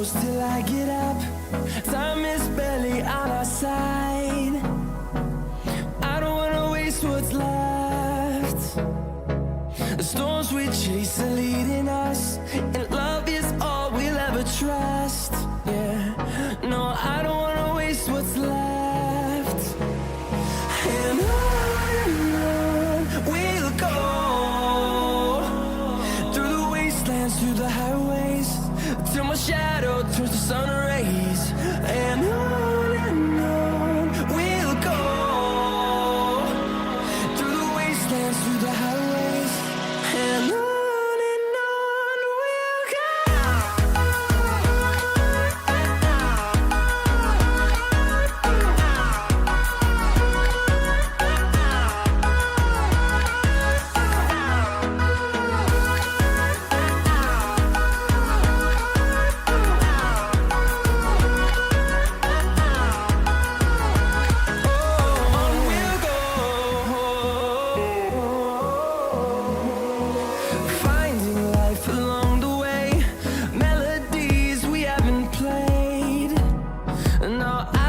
close till I get up. Time is barely on our side. I don't wanna waste what's left. The storms we chase are leading us, and love is all we'll ever trust. Yeah, no, I don't wanna waste what's left. And on we'll go, through the wastelands, through the highways, till my shadow turns to sun rays. And on we'll go, through the wastelands, through the highways, and on we'll go. Finding life along the way, melodies we haven't played. No, I